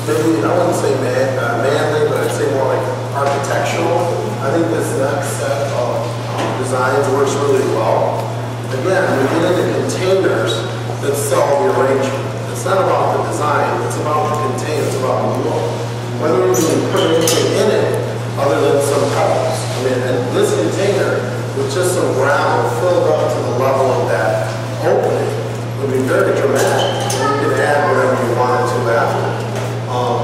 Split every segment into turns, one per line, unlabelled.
maybe, I wouldn't say manly, but I'd say more like architectural. I think this next set of designs works really well. Again, we get into containers that sell the arrangement. It's not about the design, it's about the container, it's about the look. Whether you can put anything in it other than some pebbles. I mean, and this container with just some gravel filled up to the level of that opening would be very dramatic. And you can add whatever you wanted to after.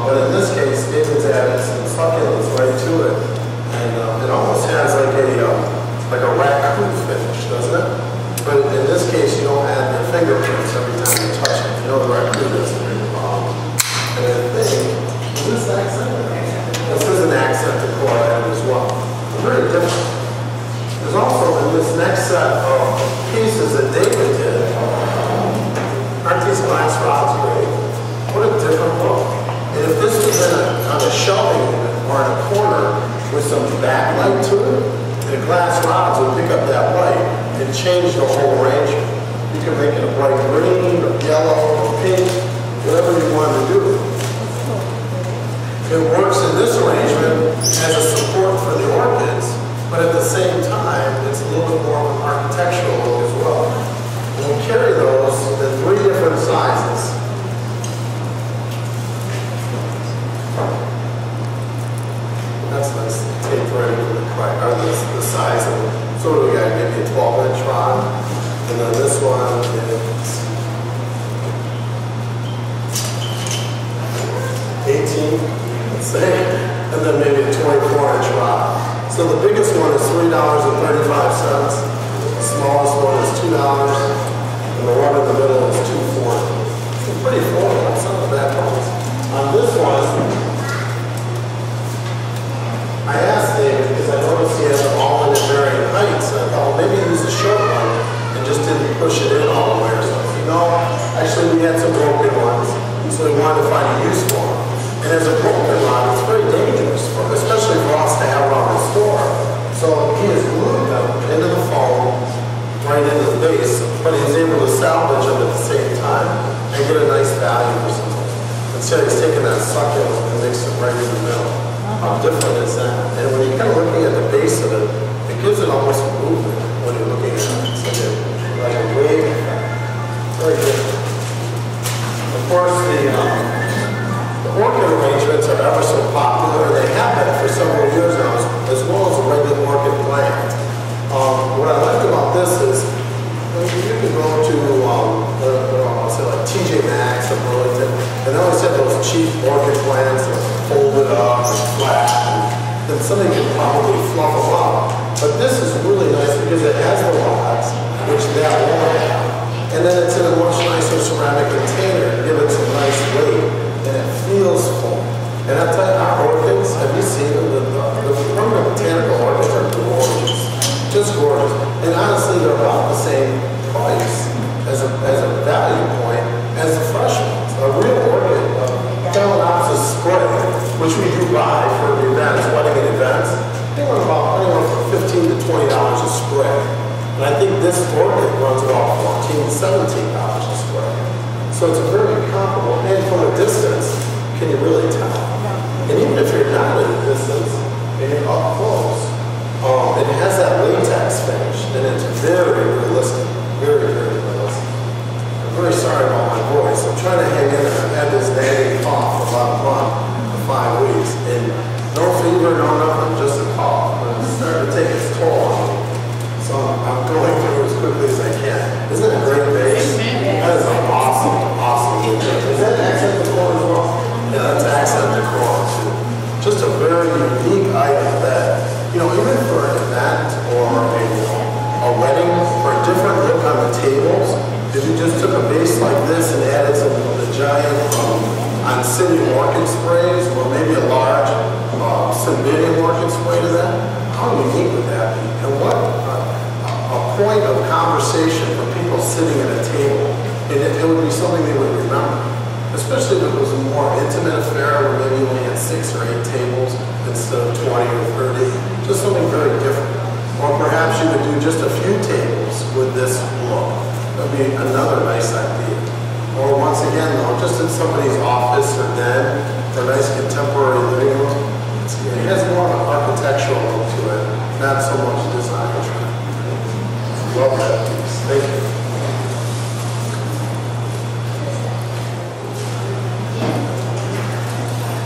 But in this case, David's added some succulents right to it. And it almost has like a raccoon finish, doesn't it? But in this case, you don't add the fingerprints every time you touch it. You know the raccoon is and I think, is this accent? This is an accent decor added as well. Very different. There's also in this next set of pieces that David did, aren't these glass rods great? What a different look. And if this was on a shelving unit or in a corner with some backlight to it, the glass rods would pick up that light and change the whole arrangement. You can make it a bright green or yellow or pink, whatever you want to do. It works in this arrangement as a support for the orchids, but at the same time, it's a little bit more of an architectural look as well. And we carry those in 3 different sizes. That's nice. Take right into the size of it. So we got maybe a 12-inch rod, and then this one is 18, let's say, and then maybe a 24-inch rod. So the biggest one is $3.35. The smallest one is $2, and the one in the middle is $2.40. It's pretty affordable. It's not a bad price. On this one, I asked David because I noticed he has them all in varying heights, and I thought, well, maybe use a short one and just didn't push it in all the way or something. No, actually we had some broken ones, so we wanted to find a use for them. And as a broken rod, it's very dangerous, especially for us to have around the store. So he has glued them into the foam, right into the base, but he's able to salvage them at the same time and get a nice value for something. Instead, he's taking that succulent and mixed it right in the middle. How different is that? And when you're kind of looking at the base of it, it gives it almost a movement when you're looking at it. It's like a wave effect. Very different. Of course, the orchid arrangements are ever so popular. They have been for several years now, as well as a regular orchid plant. What I like about this is you can go to like TJ Maxx or Burlington, and they always have those cheap orchid plants that are folded up and flat, and somebody can probably fluff them up. But this is really nice because it has the rods, which that won't have, and then it's in a much nicer ceramic container to give it some nice weight, and it feels full. And I tell you, our orchids, have you seen them? The permanent botanical orchids are gorgeous, just gorgeous. And honestly, they're about the same price as a value point as the fresh ones. A real orchid, Phalaenopsis spray, which we do buy for events, wedding events, they run about anywhere from $15 to $20 a spray. And I think this orchid runs about $14 to $17 a spray. So it's very comparable. And from a distance, can you really tell? And even if you're not at a distance, and you're up close, it has that latex finish, and it's very realistic. Very, very realistic. I'm very sorry about my voice. I'm trying to hang in there. I've had this nagging cough for about a month to 5 weeks, and no fever, no nothing, just a cough. But it's starting to take its toll on me. So I'm going through as quickly as I can. Isn't that a great base? That is an awesome, awesome look. Is that accent decor as well? Yeah, that's accent decor too. Just a very unique item that, you know, even for an event or a wedding, for a different look on the tables, if you just took a base like this and added some of the giant Oncidium orchid sprays, or maybe a large Cymbidium orchid spray to that, how unique would that be? And what a point of conversation for people sitting at a table. And it would be something they would remember. Especially if it was a more intimate affair where maybe you only had 6 or 8 tables instead of 20 or 30. Just something very different. Or perhaps you could do just a few tables with this look. That would be another nice idea. Or once again though, just in somebody's office or den,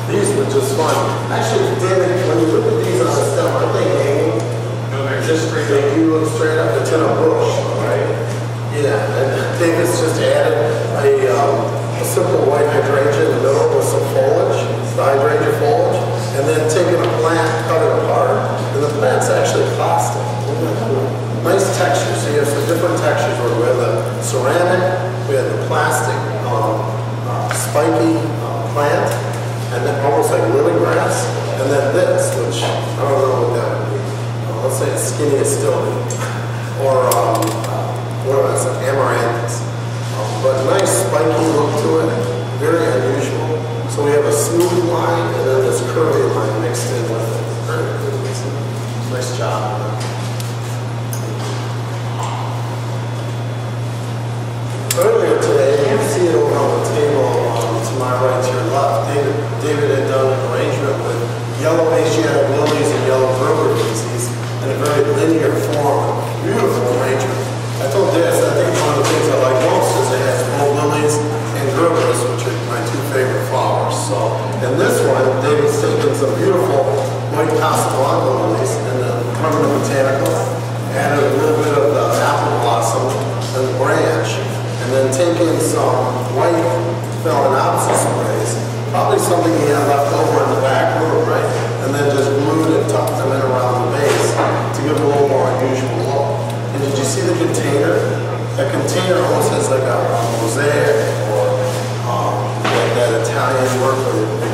These were just fun. Actually, David, when you look at these on the stem, aren't they hanging?
No, they're just straight
They
up.
do look straight up. It's in a bush, right? Yeah, and David's just added a simple white hydrangea in the middle with some foliage, the hydrangea foliage, and then taking a plant, cut it apart, and the plant's actually plastic. Nice texture, so you have some different textures where we have the ceramic, we have the plastic, spiky plant, and then almost like lily grass, and then this, which I don't know what that would be. Let's say it's skinny as still, or what else? Amaranthus. But nice spiky look to it, very unusual. So we have a smooth line and then this curvy line mixed in with it. Very good. Nice job. Earlier today, you can see it over on the table to my right, to your left. David had done an arrangement with yellow Asiatic lilies and yellow Gerber daisies in a very linear form. Beautiful arrangement. I told Des, I think one of the things I like most is it has both lilies and Gerbers, which are my two favorite flowers. So, in this one, David's taken some beautiful white Castelano lilies in the permanent botanicals, added a little bit of the apple blossom and the branch, and then taking some white Phalaenopsis sprays, probably something he had left over in the back room, right? And then just glued and tucked them in around the base to give it a little more unusual look. And did you see the container? That container almost has like a mosaic or like that Italian work where they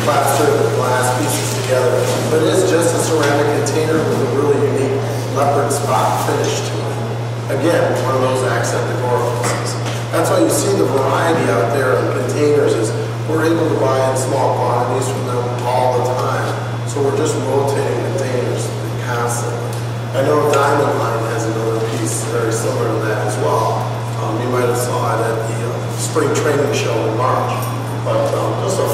plaster the glass pieces together. But it is just a ceramic container with a really unique leopard spot finish to it. Again, one of those accent decor pieces. That's why you see the variety out there in containers is we're able to buy in small quantities from them all the time. So we're just rotating containers constantly. I know Diamond Line has another piece very similar to that as well. You might have saw it at the spring training show in March. But just a